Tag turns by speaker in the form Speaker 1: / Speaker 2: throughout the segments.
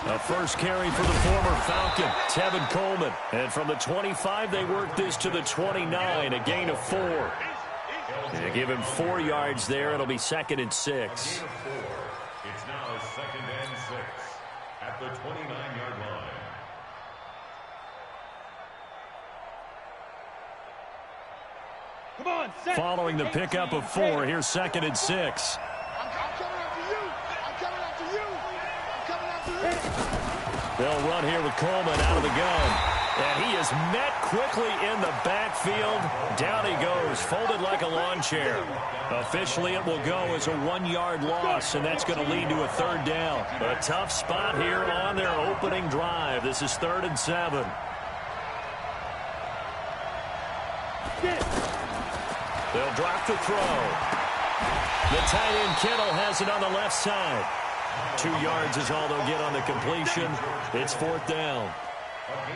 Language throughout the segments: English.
Speaker 1: A first carry for the former Falcon, Tevin Coleman. And from the 25, they work this to the 29, a gain of 4. They give him 4 yards there. It'll be 2nd and 6.
Speaker 2: It's now 2nd and 6 at the 29-yard line.
Speaker 3: Come on, set.
Speaker 1: Following the pickup of 4, here's 2nd and 6.
Speaker 3: I'm coming after you. I'm coming after you. I'm coming after you.
Speaker 1: They'll run here with Coleman out of the gun. And he is met quickly in the backfield. Down he goes, folded like a lawn chair. Officially, it will go as a 1-yard loss, and that's going to lead to a 3rd down. A tough spot here on their opening drive. This is 3rd and 7. They'll drop the throw. The tight end Kittle has it on the left side. 2 yards is all they'll get on the completion. It's 4th down.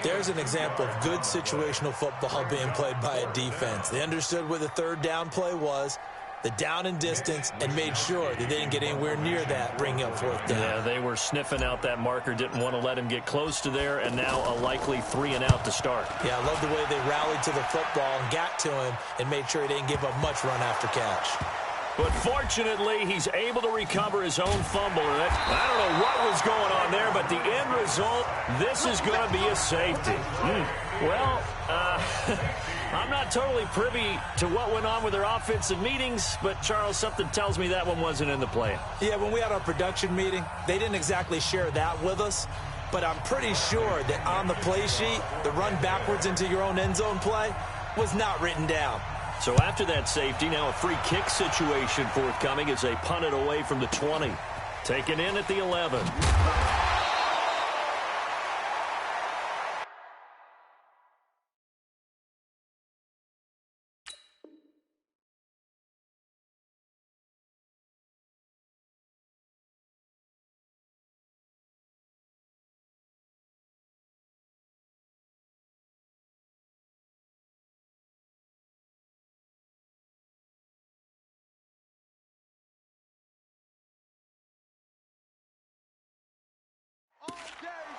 Speaker 4: There's an example of good situational football being played by a defense. They understood where the 3rd down play was, the down and distance, and made sure that they didn't get anywhere near that, bringing up 4th down.
Speaker 1: Yeah, they were sniffing out that marker, didn't want to let him get close to there, and now a likely 3 and out to start.
Speaker 4: Yeah, I love the way they rallied to the football and got to him and made sure he didn't give up much run after catch.
Speaker 1: But fortunately, he's able to recover his own fumble. And I don't know what was going on there, but the end result, this is going to be a safety. Well, I'm not totally privy to what went on with their offensive meetings, but, Charles, something tells me that one wasn't in the plan.
Speaker 4: Yeah, when we had our production meeting, they didn't exactly share that with us, but I'm pretty sure that on the play sheet, the run backwards into your own end zone play was not written down.
Speaker 1: So after that safety, now a free kick situation forthcoming as they punt it away from the 20. Taken in at the 11.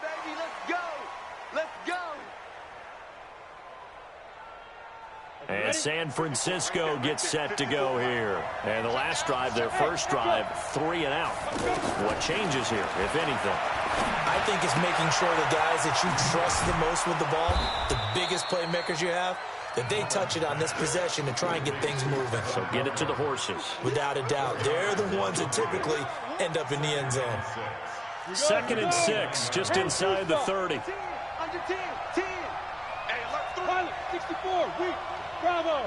Speaker 3: Baby, let's go. Let's go.
Speaker 1: And San Francisco gets set to go here. And the last drive, their first drive, 3 and out. What changes here, if anything?
Speaker 4: I think it's making sure the guys that you trust the most with the ball, the biggest playmakers you have, that they touch it on this possession to try and get things moving.
Speaker 1: So get it to the horses.
Speaker 4: Without a doubt. They're the ones that typically end up in the end zone.
Speaker 1: 2nd and 6, just inside the 30.
Speaker 3: On your team. Hey, let's go. Pilot, 64, weak. Bravo.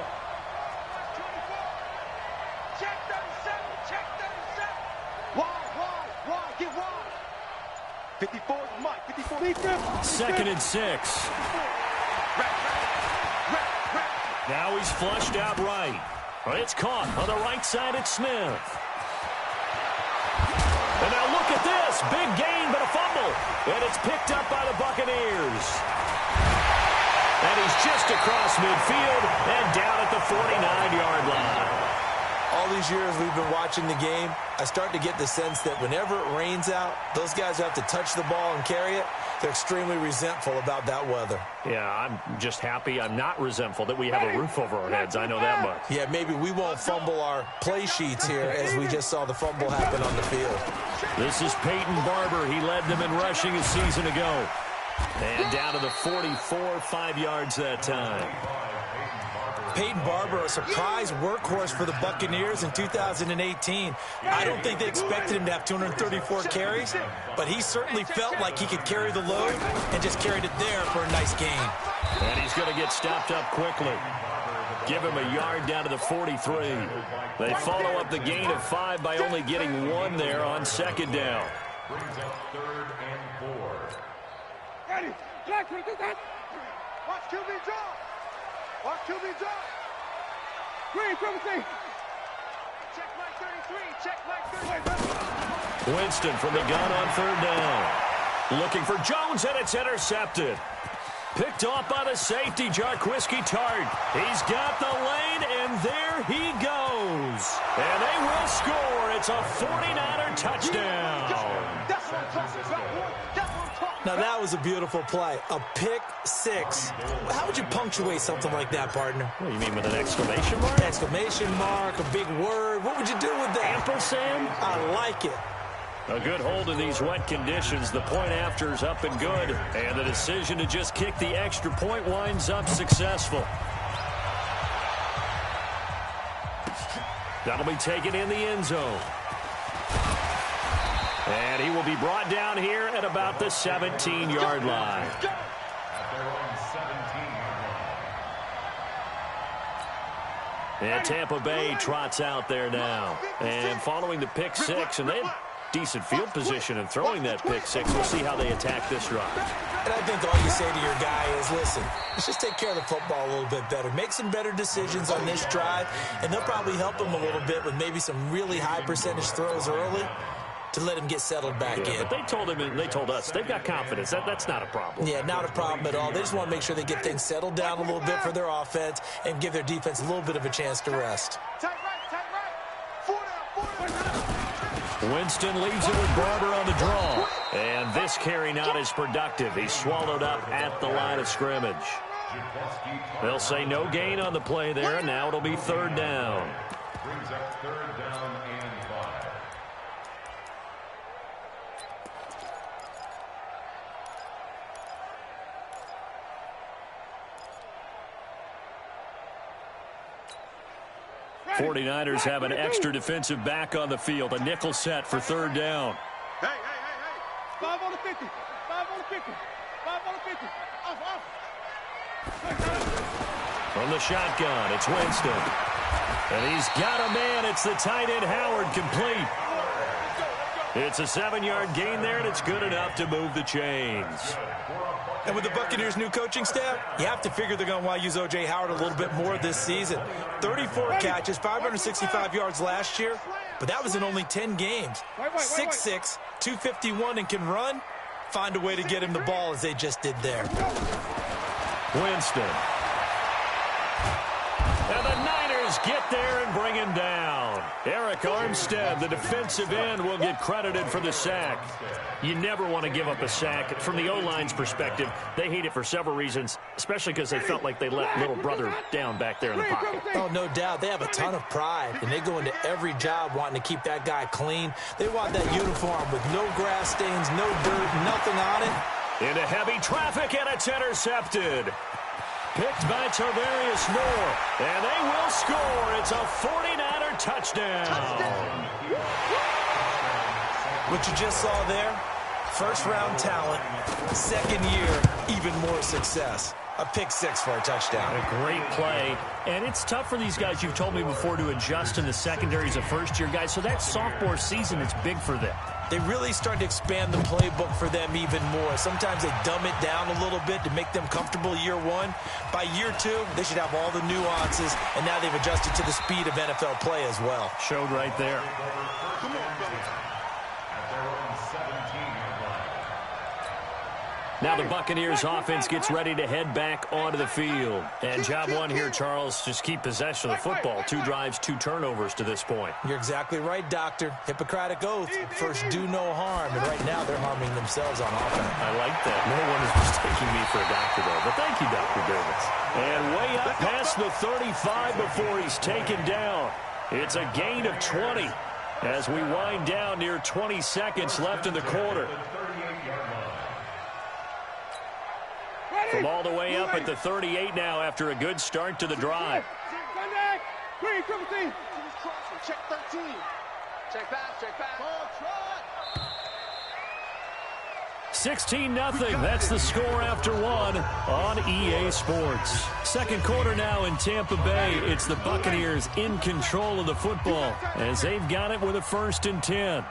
Speaker 3: Check 37, check 37. Wide, get wide. 54 is Mike, 54.
Speaker 1: 2nd and 6. Now he's flushed out right. It's caught on the right side at Smith. And now look at this. Big gain, but a fumble. And it's picked up by the Buccaneers. And he's just across midfield and down at the 49-yard line.
Speaker 4: All these years we've been watching the game, I start to get the sense that whenever it rains out, those guys who have to touch the ball and carry it, they're extremely resentful about that weather.
Speaker 1: Yeah, I'm just happy I'm not resentful that we have a roof over our heads. I know that much.
Speaker 4: Yeah, maybe we won't fumble our play sheets here as we just saw the fumble happen on the field.
Speaker 1: This is Peyton Barber. He led them in rushing a season ago. And down to the 44, 5 yards that time.
Speaker 4: Peyton Barber, a surprise workhorse for the Buccaneers in 2018. I don't think they expected him to have 234 carries, but he certainly felt like he could carry the load and just carried it there for a nice gain.
Speaker 1: And he's going to get stopped up quickly. Give him a yard down to the 43. They follow up the gain of 5 by only getting 1 there on 2nd down.
Speaker 2: Brings up 3rd and 4.
Speaker 3: Ready. Watch QB drop. Watch QB drop. Green, privacy. Check Mike 33. Check Mike 33.
Speaker 1: Winston from the gun on 3rd down. Looking for Jones, and it's intercepted. Picked off by the safety, Jarquiski Tart. He's got the lane, and there he goes. And they will score. It's a 49er touchdown.
Speaker 4: Now, that was a beautiful play. A pick six. How would you punctuate something like that, partner?
Speaker 1: What do you mean, with an exclamation mark?
Speaker 4: Exclamation mark, a big word. What would you do with that?
Speaker 1: Ampersand?
Speaker 4: I like it.
Speaker 1: A good hold in these wet conditions. The point after is up and good. And the decision to just kick the extra point winds up successful. That'll be taken in the end zone. And he will be brought down here at about the 17-yard line.
Speaker 2: At their own 17-yard line.
Speaker 1: And Tampa Bay trots out there now. And following the pick six, and they had decent field position in throwing that pick six. We'll see how they attack this drive.
Speaker 4: And I think all you say to your guy is, listen, let's just take care of the football a little bit better. Make some better decisions on this drive, and they'll probably help him a little bit with maybe some really high percentage throws early to let him get settled back in.
Speaker 1: But they told him and they told us they've got confidence. That's not a problem.
Speaker 4: Yeah, not a problem at all. They just want to make sure they get things settled down a little bit for their offense and give their defense a little bit of a chance to rest.
Speaker 3: Tight right. 4 down.
Speaker 1: Winston leaves it with Barber on the draw. And this carry not as productive. He's swallowed up at the line of scrimmage. They'll say no gain on the play there. Now it'll be third down.
Speaker 2: Brings up third down and 5.
Speaker 1: The 49ers have an extra defensive back on the field. A nickel set for third down.
Speaker 3: Hey. 5 on the 50. 5 on the 50. 5 on the 50. Off.
Speaker 1: From the shotgun, it's Winston. And he's got a man. It's the tight end, Howard, complete. It's a 7-yard gain there, and it's good enough to move the chains.
Speaker 4: And with the Buccaneers' new coaching staff, you have to figure they're going to want to use O.J. Howard a little bit more this season. 34 catches, 565 yards last year, but that was in only 10 games. 6'6", 251, and can run. Find a way to get him the ball as they just did there.
Speaker 1: Winston. And the Niners get there and bring him down. Eric Armstead, the defensive end, will get credited for the sack. You never want to give up a sack. From the O-line's perspective, they hate it for several reasons, especially because they felt like they let little brother down back there in the pocket.
Speaker 4: Oh, no doubt. They have a ton of pride, and they go into every job wanting to keep that guy clean. They want that uniform with no grass stains, no dirt, nothing on it.
Speaker 1: Into heavy traffic, and it's intercepted. Picked by Tarvarius Moore, and they will score. It's a 49er touchdown.
Speaker 4: What you just saw there, first-round talent, second year, even more success. A pick six for a touchdown.
Speaker 1: A great play, and it's tough for these guys, you've told me before, to adjust in the secondary as a first-year guy, so that sophomore season is big for them.
Speaker 4: They really start to expand the playbook for them even more. Sometimes they dumb it down a little bit to make them comfortable year one. By year two, they should have all the nuances, and now they've adjusted to the speed of NFL play as well.
Speaker 1: Showed right there.
Speaker 3: Come on, fellas.
Speaker 2: At their own 17-yard line.
Speaker 1: Now the Buccaneers offense gets ready to head back onto the field. And job one here, Charles, just keep possession of the football. 2 drives, 2 turnovers to this point.
Speaker 4: You're exactly right, Doctor. Hippocratic oath. First, do no harm. And right now, they're harming themselves on offense.
Speaker 1: I like that. No one is mistaking me for a doctor, though. But thank you, Dr. Davis. And way up past the 35 before he's taken down. It's a gain of 20 as we wind down near 20 seconds left in the quarter. From all the way up at the 38 now after a good start to the drive.
Speaker 3: Green, triple team. Check 13. Check back.
Speaker 1: 16-0. That's the score after one on EA Sports. Second quarter now in Tampa Bay. It's the Buccaneers in control of the football as they've got it with a 1st and 10.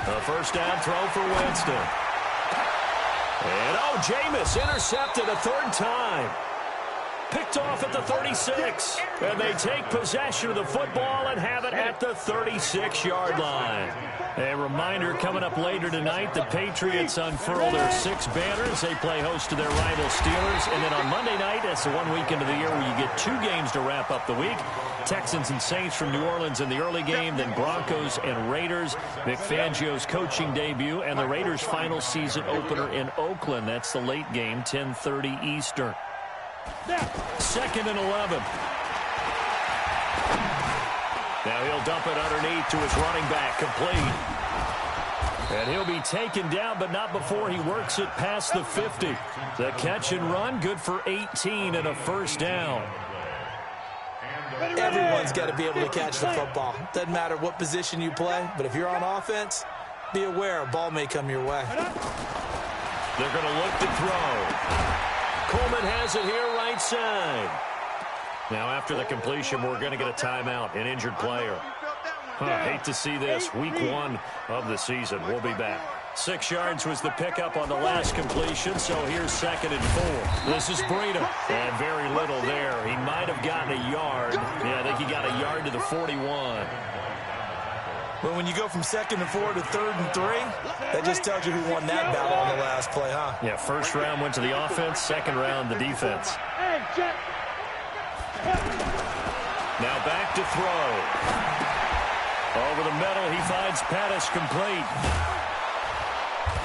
Speaker 1: A first down throw for Winston. And Jameis intercepted a 3rd time. Picked off at the 36. And they take possession of the football and have it at the 36-yard line. A reminder coming up later tonight, the Patriots unfurl their 6 banners. They play host to their rival Steelers. And then on Monday night, that's the one weekend of the year where you get 2 games to wrap up the week. Texans and Saints from New Orleans in the early game, then Broncos and Raiders. Vic Fangio's coaching debut, and the Raiders' final season opener in Oakland. That's the late game, 10:30 Eastern. 2nd and 11. Now he'll dump it underneath to his running back, complete. And he'll be taken down, but not before he works it past the 50. The catch and run, good for 18 and a first down.
Speaker 4: Everyone's got to be able to catch the football. Doesn't matter what position you play, but if you're on offense, be aware a ball may come your way.
Speaker 1: They're going to look to throw. Coleman has it here right side. Now after the completion, we're going to get a timeout, an injured player. Hate to see this. Week 1 of the season. We'll be back. 6 yards was the pickup on the last completion, so here's 2nd and 4. This is Breida, and very little there. He might have gotten a yard. Yeah, I think he got a yard to the 41.
Speaker 4: But when you go from 2nd and 4 to 3rd and 3, that just tells you who won that battle on the last play, huh?
Speaker 1: Yeah, first round went to the offense, second round the defense. Now back to throw. Over the middle, he finds Pettis complete.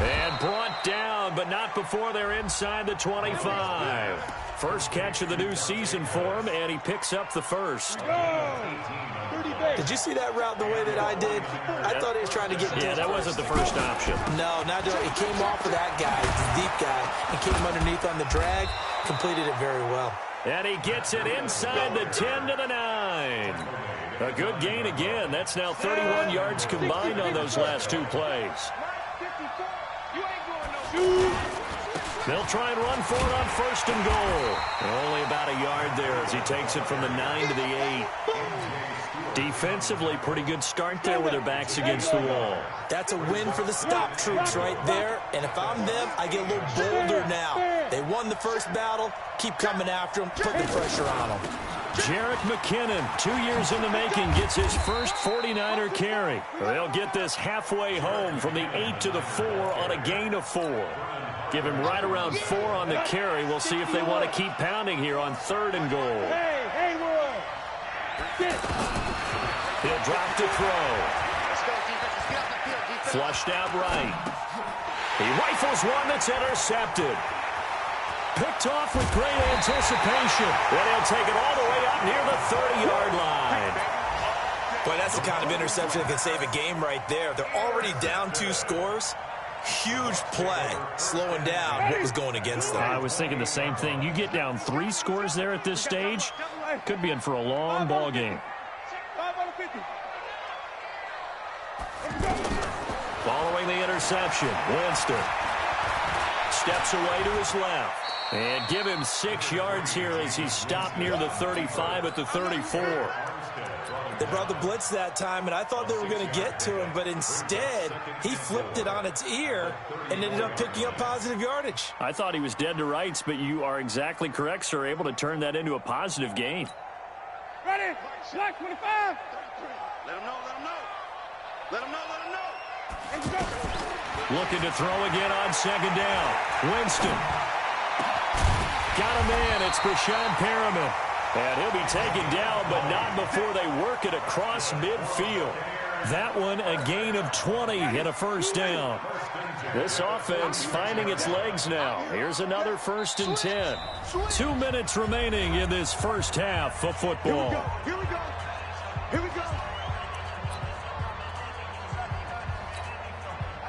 Speaker 1: And brought down, but not before they're inside the 25. First catch of the new season for him, and he picks up the first.
Speaker 4: Did you see that route the way that I did? I thought he was trying to get deep.
Speaker 1: Yeah, that wasn't the first option.
Speaker 4: No, not doing it. He came off of that guy, the deep guy, and came underneath on the drag, completed it very well.
Speaker 1: And he gets it inside the 10 to the 9. A good gain again. That's now 31 yards combined on those last 2 plays. They'll try and run for it on 1st and goal. And only about a yard there as he takes it from the 9 to the 8. Defensively, pretty good start there with their backs against the wall.
Speaker 4: That's a win for the stop troops right there. And if I'm them, I get a little bolder now. They won the first battle. Keep coming after them. Put the pressure on them.
Speaker 1: Jerick McKinnon, 2 years in the making, gets his first 49er carry. They'll get this halfway home from the 8 to the 4 on a gain of 4. Give him right around 4 on the carry. We'll see if they want to keep pounding here on 3rd and goal. He'll drop to throw. Flushed out right. He rifles one that's intercepted. Picked off with great anticipation. And he'll take it all the way up near the 30-yard line.
Speaker 4: Boy, that's the kind of interception that can save a game right there. They're already down 2 scores. Huge play, slowing down what was going against them.
Speaker 1: I was thinking the same thing. You get down 3 scores there at this stage, could be in for a long ball game. Following the interception, Winston steps away to his left. And give him 6 yards here as he stopped near the 35 at the 34.
Speaker 4: They brought the blitz that time, and I thought they were going to get to him, but instead, he flipped it on its ear and ended up picking up positive yardage.
Speaker 1: I thought he was dead to rights, but you are exactly correct, sir, able to turn that into a positive gain.
Speaker 3: Ready? Slack 25. Let him know, let him know. Let him know, let him know.
Speaker 1: Looking to throw again on 2nd down. Winston. Got a man. It's Brashad Perriman. And he'll be taken down, but not before they work it across midfield. That one a gain of 20 and a first down. This offense finding its legs now. Here's another 1st and 10. 2 minutes remaining in this first half of football.
Speaker 3: Here we go. Here we go.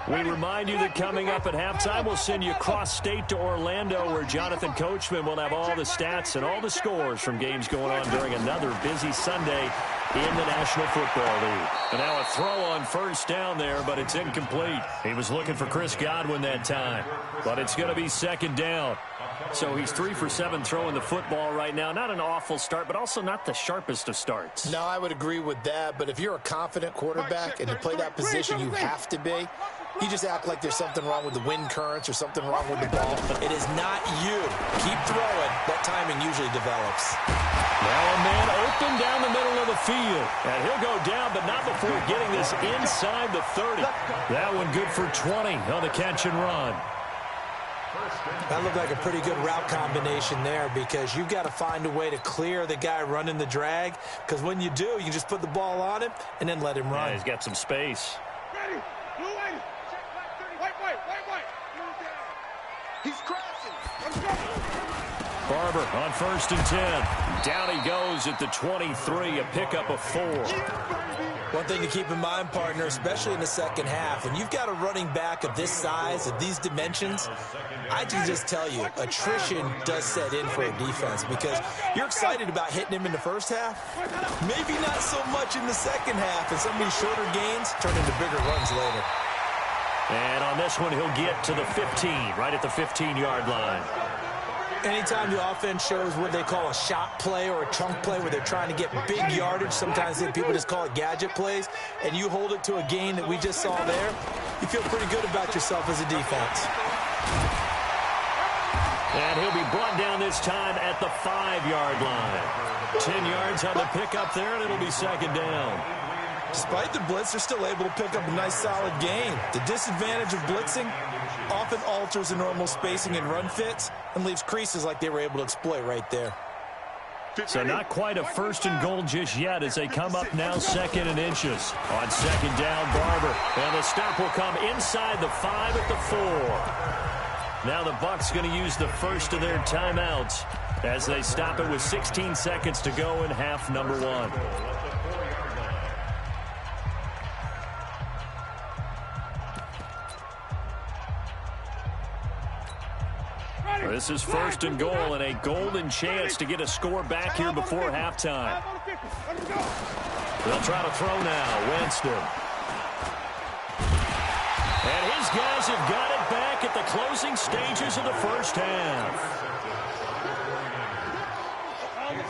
Speaker 1: We remind you that coming up at halftime, we'll send you cross-state to Orlando, where Jonathan Coachman will have all the stats and all the scores from games going on during another busy Sunday in the National Football League. And now a throw on first down there, but it's incomplete. He was looking for Chris Godwin that time, but it's going to be second down. So he's 3 for 7 throwing the football right now. Not an awful start, but also not the sharpest of starts.
Speaker 4: No, I would agree with that, but if you're a confident quarterback and you play that position, you have to be. You just act like there's something wrong with the wind currents or something wrong with the ball. It is not you. Keep throwing. That timing usually develops.
Speaker 1: Now a man open down the middle of the field. And he'll go down, but not before getting this inside the 30. That one good for 20 on the catch and run.
Speaker 4: That looked like a pretty good route combination there because you've got to find a way to clear the guy running the drag, because when you do, you just put the ball on him and then let him run.
Speaker 1: Yeah, he's got some space.
Speaker 3: Ready. Blue white. White. He's crossing. Let's go.
Speaker 1: Barber on 1st and 10. Down he goes at the 23, a pickup of 4.
Speaker 4: One thing to keep in mind, partner, especially in the second half, when you've got a running back of this size, of these dimensions, I can just tell you, attrition does set in for a defense because you're excited about hitting him in the first half, maybe not so much in the second half, and some of these shorter gains turn into bigger runs later.
Speaker 1: And on this one, he'll get to the 15, right at the 15-yard line.
Speaker 4: Anytime the offense shows what they call a shot play or a chunk play where they're trying to get big yardage, sometimes people just call it gadget plays, and you hold it to a gain that we just saw there, you feel pretty good about yourself as a defense.
Speaker 1: And he'll be brought down this time at the 5-yard line. 10 yards on the pickup there, and it'll be second down.
Speaker 4: Despite the blitz, they're still able to pick up a nice, solid gain. The disadvantage of blitzing often alters the normal spacing and run fits and leaves creases like they were able to exploit right there.
Speaker 1: So not quite a 1st and goal just yet as they come up now 2nd and inches. On 2nd down, Barber. And the stop will come inside the 5 at the 4. Now the Bucs going to use the first of their timeouts as they stop it with 16 seconds to go in half number 1. This is 1st and goal and a golden chance to get a score back here before halftime. They'll try to throw now. Winston. And his guys have got it back at the closing stages of the first half.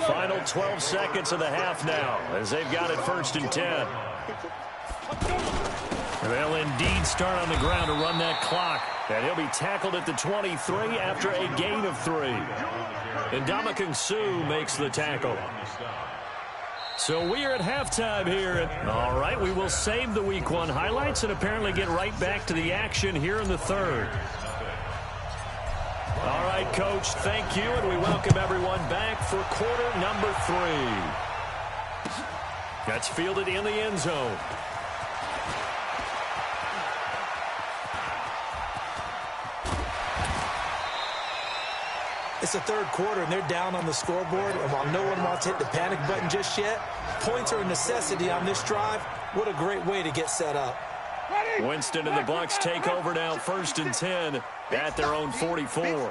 Speaker 1: Final 12 seconds of the half now as they've got it 1st and 10. They'll indeed start on the ground to run that clock. And he'll be tackled at the 23 after a gain of 3. And Ndamukong Suh makes the tackle. So we are at halftime here. All right, we will save the Week 1 highlights and apparently get right back to the action here in the 3rd. All right, Coach, thank you, and we welcome everyone back for quarter number 3. That's fielded in the end zone.
Speaker 4: It's the 3rd quarter, and they're down on the scoreboard. And while no one wants to hit the panic button just yet, points are a necessity on this drive. What a great way to get set up.
Speaker 1: Winston and the Bucs take over now 1st and 10 at their own 44.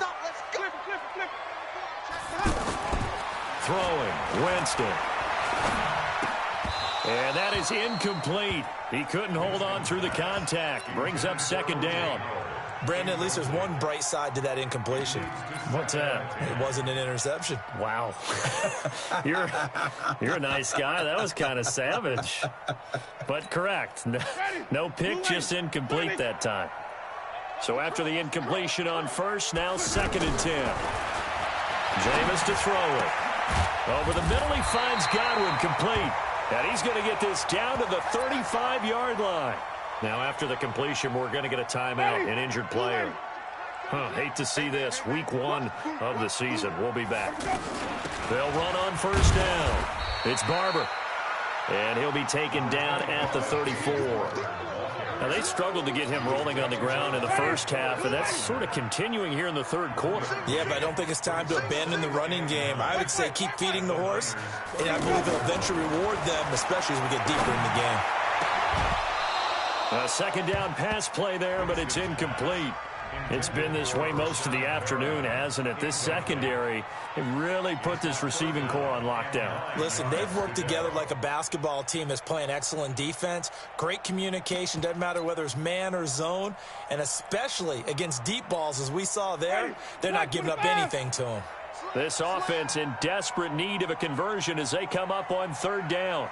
Speaker 1: Throwing, Winston. And that is incomplete. He couldn't hold on through the contact. Brings up 2nd down.
Speaker 4: Brandon, at least there's one bright side to that incompletion.
Speaker 1: What's that?
Speaker 4: It wasn't an interception.
Speaker 1: Wow. You're a nice guy. That was kind of savage. But correct. No pick, just incomplete that time. So after the incompletion on 1st, now 2nd and 10. Jameis to throw it. Over the middle, he finds Godwin complete. And he's going to get this down to the 35-yard line. Now, after the completion, we're going to get a timeout, an injured player. Hate to see this. Week 1 of the season. We'll be back. They'll run on 1st down. It's Barber. And he'll be taken down at the 34. Now, they struggled to get him rolling on the ground in the first half, and that's sort of continuing here in the 3rd quarter.
Speaker 4: Yeah, but I don't think it's time to abandon the running game. I would say keep feeding the horse, and I believe it'll eventually reward them, especially as we get deeper in the game.
Speaker 1: A 2nd down pass play there, but it's incomplete. It's been this way most of the afternoon, hasn't it? This secondary, it really put this receiving core on lockdown.
Speaker 4: Listen, they've worked together like a basketball team that's playing excellent defense, great communication, doesn't matter whether it's man or zone, and especially against deep balls, as we saw there, they're not giving up anything to them.
Speaker 1: This offense in desperate need of a conversion as they come up on third down.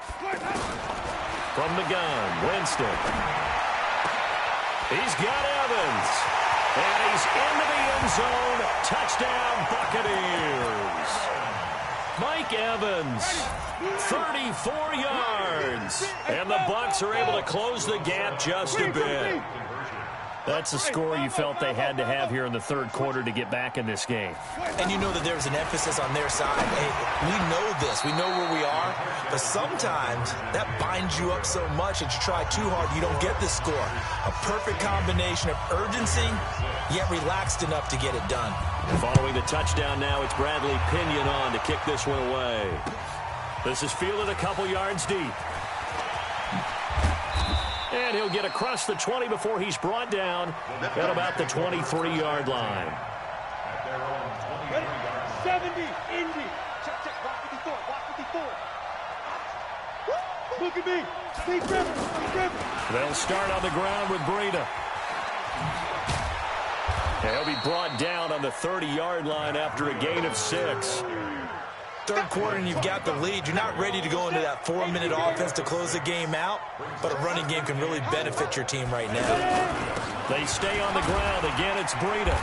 Speaker 1: From the gun, Winston. He's got Evans. And he's into the end zone. Touchdown, Buccaneers. Mike Evans, 34 yards. And the Bucs are able to close the gap just a bit. That's a score you felt they had to have here in the third quarter to get back in this game.
Speaker 4: And you know that there's an emphasis on their side. Hey, we know this. We know where we are. But sometimes that binds you up so much that you try too hard, you don't get the score. A perfect combination of urgency, yet relaxed enough to get it done.
Speaker 1: Following the touchdown now, it's Bradley Pinion on to kick this one away. This is fielded a couple yards deep. And he'll get across the 20 before he's brought down at about the 23-yard line.
Speaker 3: 70, Indy. Check, block 54, block 54. Look at me. Steve Rivers.
Speaker 1: They'll start on the ground with Breida. He'll be brought down on the 30-yard line after a gain of 6.
Speaker 4: Third quarter and you've got the lead. You're not ready to go into that 4-minute offense to close the game out, but a running game can really benefit your team right now.
Speaker 1: They stay on the ground. Again, it's Breida.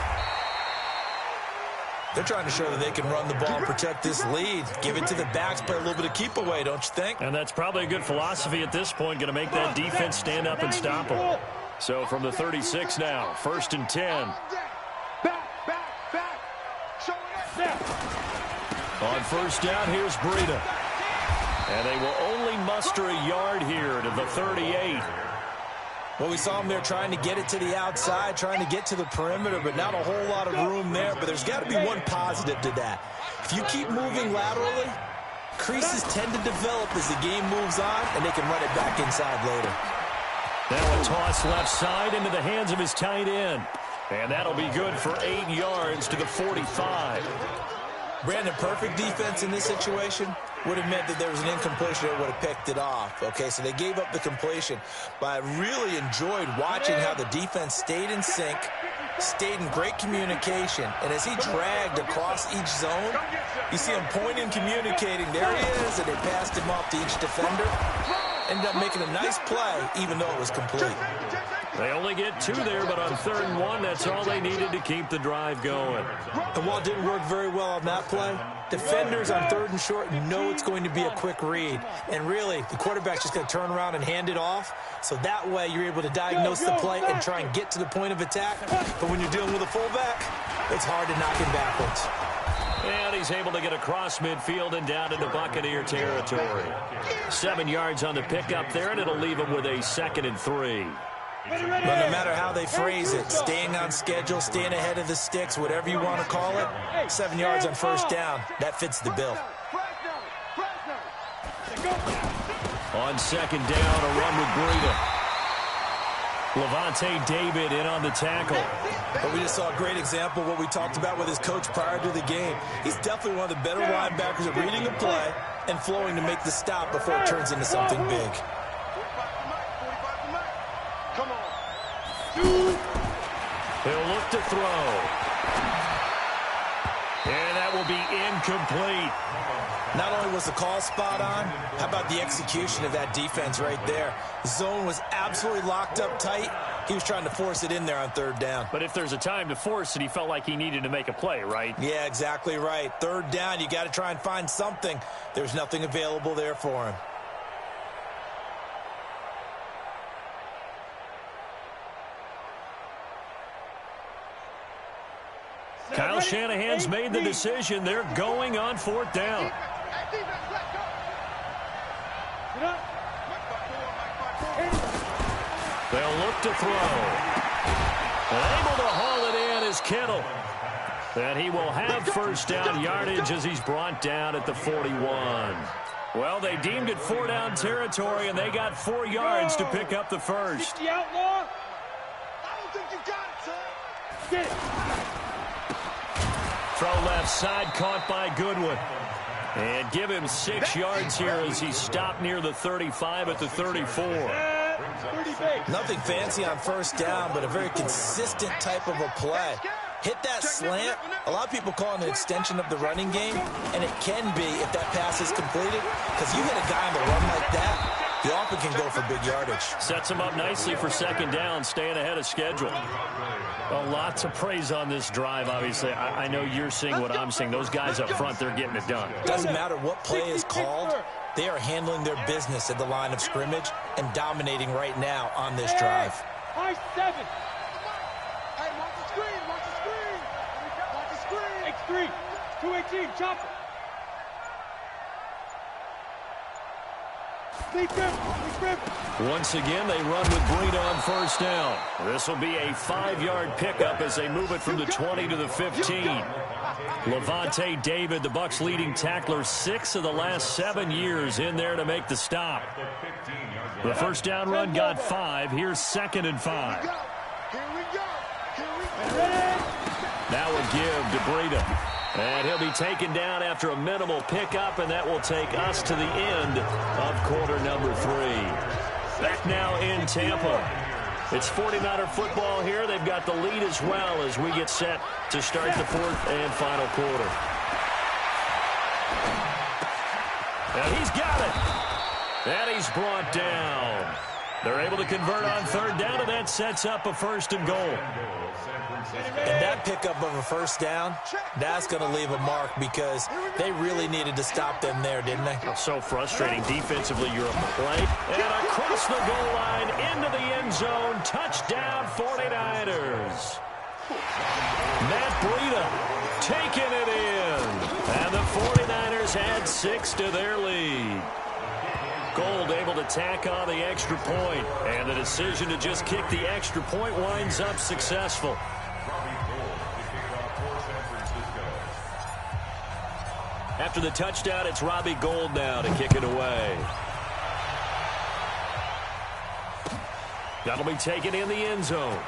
Speaker 4: They're trying to show that they can run the ball and protect this lead. Give it to the backs, play a little bit of keep away, don't you think?
Speaker 1: And that's probably a good philosophy at this point, going to make that defense stand up and stop them. So from the 36 now, 1st and 10. On first down, here's Breida. And they will only muster a yard here to the 38.
Speaker 4: Well, we saw them there trying to get it to the outside, trying to get to the perimeter, but not a whole lot of room there. But there's got to be one positive to that. If you keep moving laterally, creases tend to develop as the game moves on, and they can run it back inside later.
Speaker 1: Now a toss left side into the hands of his tight end. And that'll be good for 8 yards to the 45.
Speaker 4: Brandon, perfect defense in this situation would have meant that there was an incompletion that would have picked it off. Okay, so they gave up the completion. But I really enjoyed watching how the defense stayed in sync, stayed in great communication. And as he dragged across each zone, you see him pointing, communicating. There he is, and they passed him off to each defender. Ended up making a nice play, even though it was complete.
Speaker 1: They only get 2 there, but on 3rd and 1, that's all they needed to keep the drive going.
Speaker 4: And while it didn't work very well on that play, defenders on 3rd and short know it's going to be a quick read. And really, the quarterback's just going to turn around and hand it off. So that way, you're able to diagnose the play and try and get to the point of attack. But when you're dealing with a fullback, it's hard to knock him backwards.
Speaker 1: And he's able to get across midfield and down into Buccaneer territory. 7 yards on the pickup there, and it'll leave him with a 2nd and 3.
Speaker 4: But no matter how they phrase it, staying on schedule, staying ahead of the sticks, whatever you want to call it, 7 yards on first down, that fits the bill.
Speaker 1: On 2nd down, a run with Breida. Levante David in on the tackle.
Speaker 4: But we just saw a great example of what we talked about with his coach prior to the game. He's definitely one of the better linebackers at reading a play and flowing to make the stop before it turns into something big.
Speaker 1: He'll look to throw. And that will be incomplete.
Speaker 4: Not only was the call spot on, how about the execution of that defense right there? The zone was absolutely locked up tight. He was trying to force it in there on 3rd down.
Speaker 1: But if there's a time to force it, he felt like he needed to make a play, right?
Speaker 4: Yeah, exactly right. 3rd down, you got to try and find something. There's nothing available there for him.
Speaker 1: Kyle Shanahan's made the decision. They're going on 4th down. They'll look to throw. And able to haul it in is Kittle. And he will have first down yardage as he's brought down at the 41. Well, they deemed it 4-down territory, and they got 4 yards to pick up the first.
Speaker 3: Get it.
Speaker 1: Throw left side, caught by Goodwin. And give him 6 yards here as he stopped near the 35 at the 34.
Speaker 4: Nothing fancy on first down, but a very consistent type of a play. Hit that slant. A lot of people call it an extension of the running game, and it can be if that pass is completed, because you hit a guy on the run like that, he often can go for big yardage.
Speaker 1: Sets him up nicely for second down, staying ahead of schedule. Well, lots of praise on this drive, obviously. I know you're seeing what I'm seeing. Those guys up front, they're getting it done.
Speaker 4: Doesn't matter what play is called. They are handling their business at the line of scrimmage and dominating right now on this drive.
Speaker 3: High 7. Hey, watch the screen. Watch the screen. Watch the screen. X3. 218. Chop it.
Speaker 1: Once again, they run with Breida on first down. This will be a 5-yard pickup as they move it from the 20 to the 15. Levante David, the Bucs' leading tackler, 6 of the last 7 years in there to make the stop. The first down run got 5. Here's 2nd and 5. Now a give to Breida. And he'll be taken down after a minimal pickup, and that will take us to the end of quarter number 3. Back now in Tampa. It's 49er football here. They've got the lead as well as we get set to start the 4th and final quarter. And he's got it. And he's brought down. They're able to convert on 3rd down, and that sets up a 1st and goal.
Speaker 4: And that pickup of a first down, that's going to leave a mark because they really needed to stop them there, didn't they?
Speaker 1: So frustrating. Defensively, you're a play. And across the goal line, into the end zone. Touchdown, 49ers. Matt Breida taking it in. And the 49ers add 6 to their lead. Gold able to tack on the extra point. And the decision to just kick the extra point winds up successful. After the touchdown, it's Robbie Gould now to kick it away. That'll be taken in the end zone.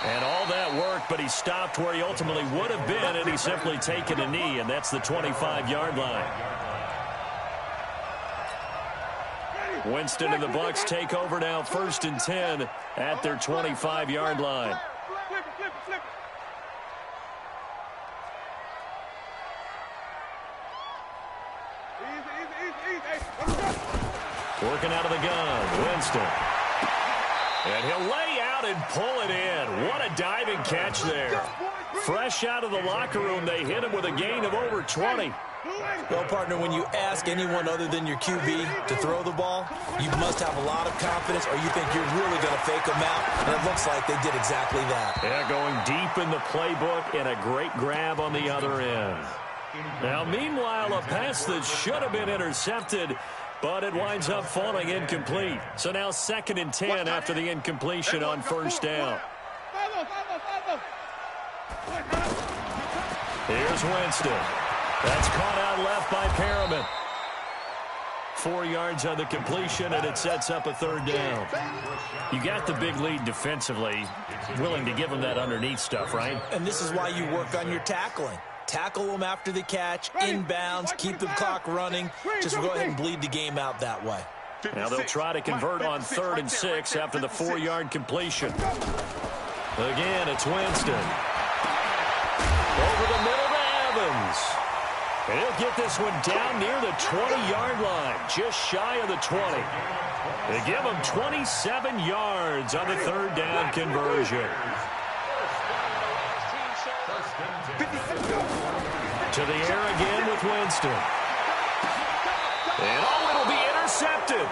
Speaker 1: And all that work, but he stopped where he ultimately would have been, and he's simply taken a knee, and that's the 25-yard line. Winston and the Bucs take over now, 1st and 10 at their 25-yard line. Working out of the gun, Winston. And he'll lay out and pull it in. What a diving catch there. Fresh out of the locker room, they hit him with a gain of over 20.
Speaker 4: Well, partner, when you ask anyone other than your QB to throw the ball, you must have a lot of confidence, or you think you're really going to fake them out, and it looks like they did exactly that.
Speaker 1: Yeah, going deep in the playbook and a great grab on the other end. Now, meanwhile, a pass that should have been intercepted, but it winds up falling incomplete. So now 2nd and 10 after the incompletion on first down. Here's Winston. That's caught out left by Perriman. 4 yards on the completion, and it sets up a 3rd down. You got the big lead defensively, willing to give them that underneath stuff, right?
Speaker 4: And this is why you work on your tackling. Tackle them after the catch, inbounds, keep the clock running. Just go ahead and bleed the game out that way.
Speaker 1: Now they'll try to convert on 3rd and 6 after the 4-yard completion. Again, it's Winston. Over the middle to Evans. And he'll get this one down near the 20-yard line, just shy of the 20. They give him 27 yards on the 3rd down conversion. To the air again with Winston. And it'll be intercepted.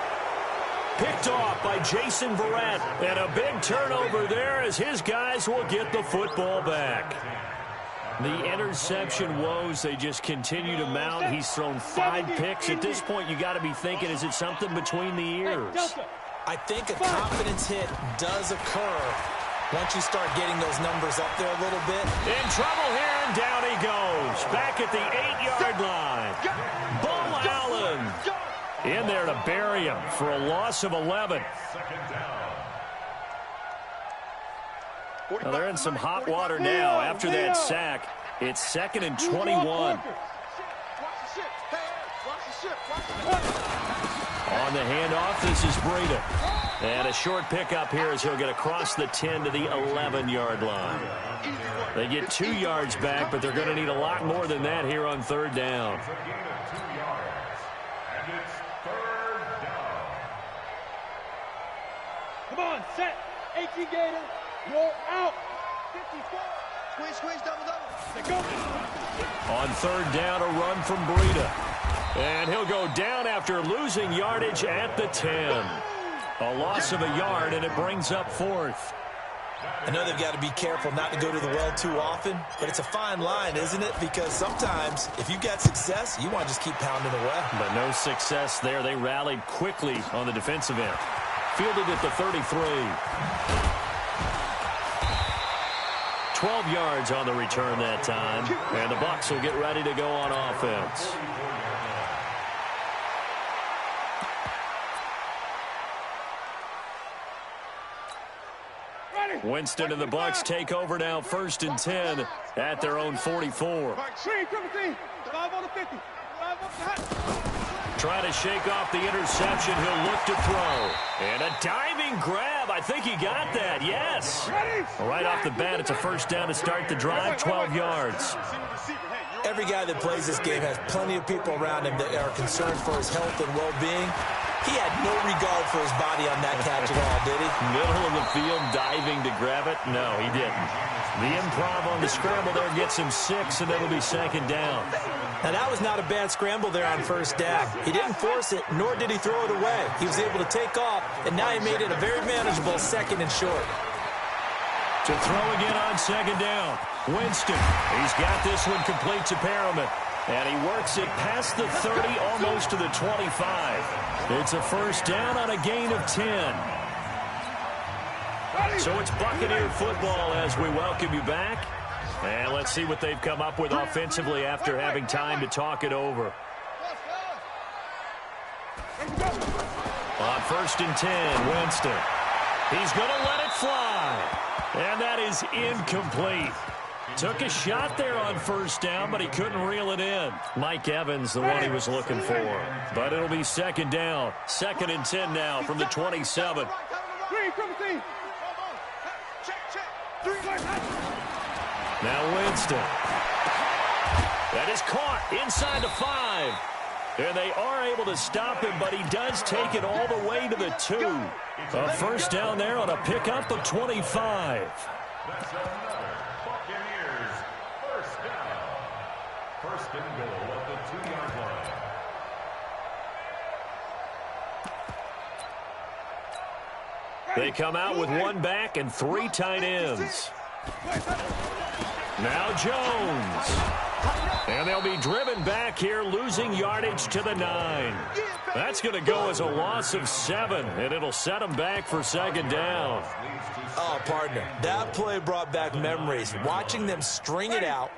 Speaker 1: Picked off by Jason Verrett. And a big turnover there as his guys will get the football back. The interception woes, they just continue to mount. He's thrown 5 picks. At this point, you got to be thinking, is it something between the ears?
Speaker 4: I think a confidence hit does occur once you start getting those numbers up there a little bit.
Speaker 1: In trouble here, and down he goes. Back at the 8-yard line. Bo Allen in there to bury him for a loss of 11. Well, they're in some hot water now after that sack. It's 2nd and 21. On the handoff, this is Breida. And a short pickup here as he'll get across the 10 to the 11-yard line. They get 2 yards back, but they're going to need a lot more than that here on 3rd down.
Speaker 3: Come on, set. 18 Gator. You're out. 54. Squeeze, double. Let go.
Speaker 1: On 3rd down, a run from Breida. And he'll go down after losing yardage at the 10. A loss of a yard, and it brings up 4th.
Speaker 4: I know they've got to be careful not to go to the well too often, but it's a fine line, isn't it? Because sometimes, if you've got success, you want to just keep pounding away.
Speaker 1: But no success there. They rallied quickly on the defensive end. Fielded at the 33. 12 yards on the return that time. And the Bucs will get ready to go on offense. Winston and the Bucs take over now, 1st and 10 at their own 44. Trying to shake off the interception. He'll look to throw. And a diving grab. I think he got that. Yes. Right off the bat, it's a 1st down to start the drive, 12 yards.
Speaker 4: Every guy that plays this game has plenty of people around him that are concerned for his health and well-being. He had no regard for his body on that catch at all, did he?
Speaker 1: Middle of the field, diving to grab it? No, he didn't. The improv on the scramble there gets him 6, and it'll be 2nd down.
Speaker 4: Now, that was not a bad scramble there on 1st down. He didn't force it, nor did he throw it away. He was able to take off, and now he made it a very manageable 2nd and short.
Speaker 1: To throw again on 2nd down. Winston, he's got this one complete to Perriman. And he works it past the 30, almost to the 25. It's a 1st down on a gain of 10. So it's Buccaneer football as we welcome you back. And let's see what they've come up with offensively after having time to talk it over. On 1st and 10, Winston. He's going to let it fly. And that is incomplete. Took a shot there on 1st down, but he couldn't reel it in. Mike Evans, the one he was looking for. But it'll be 2nd down. 2nd and 10 now from the 27. Now Winston. That is caught inside the 5. And they are able to stop him, but he does take it all the way to the 2. A 1st down there on a pickup of 25.
Speaker 2: That's another Buccaneers 1st down. 1st and goal at the 2-yard line.
Speaker 1: They come out with 1 back and 3 tight ends. Now Jones. And they'll be driven back here, losing yardage to the 9. That's going to go as a loss of 7, and it'll set them back for 2nd down.
Speaker 4: Oh, partner, that play brought back memories. Watching them string it out,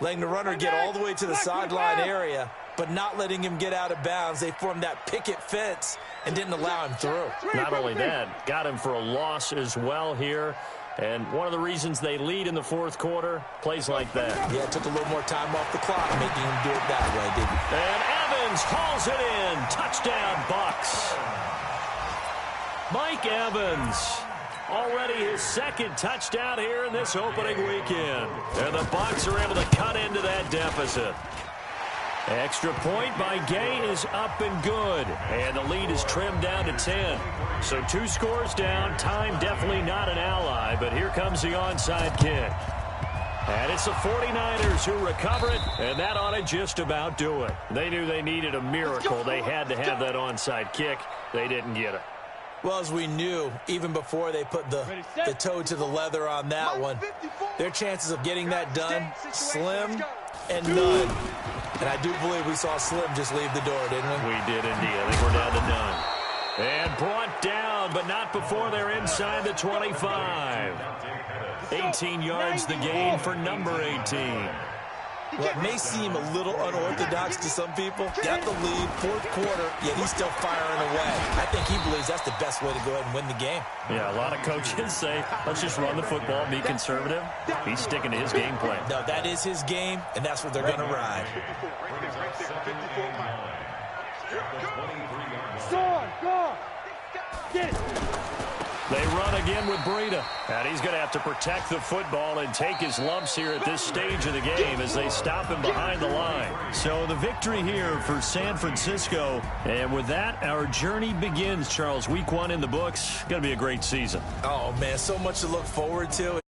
Speaker 4: letting the runner get all the way to the sideline area, but not letting him get out of bounds. They formed that picket fence and didn't allow him through.
Speaker 1: Not only that, got him for a loss as well here. And one of the reasons they lead in the 4th quarter, plays like that.
Speaker 4: Yeah, it took a little more time off the clock, making him do it that way, didn't it?
Speaker 1: And Evans hauls it in. Touchdown, Bucs. Mike Evans, already his 2nd touchdown here in this opening weekend. And the Bucs are able to cut into that deficit. Extra point by Gay is up and good. And the lead is trimmed down to 10. So 2 scores down. Time definitely not an ally. But here comes the onside kick. And it's the 49ers who recover it. And that ought to just about do it. They knew they needed a miracle. They had to have that onside kick. They didn't get it.
Speaker 4: Well, as we knew, even before they put the toe to the leather on that one, their chances of getting that done, slim and none. And I do believe we saw Slim just leave the door, didn't we?
Speaker 1: We did indeed. I think we're down to none. And brought down, but not before they're inside the 25. 18 yards the gain for number 18.
Speaker 4: Well, it may seem a little unorthodox to some people. Got the lead, fourth quarter, yet he's still firing away. I think he believes that's the best way to go ahead and win the game.
Speaker 1: Yeah, a lot of coaches say, let's just run the football, be conservative. He's sticking to his game plan.
Speaker 4: No, that is his game, and that's what they're going to ride.
Speaker 3: Go! Get it!
Speaker 1: They run again with Breida. And he's going to have to protect the football and take his lumps here at this stage of the game as they stop him behind the line. So the victory here for San Francisco. And with that, our journey begins, Charles. Week 1 in the books. Going to be a great season.
Speaker 4: Oh, man, so much to look forward to.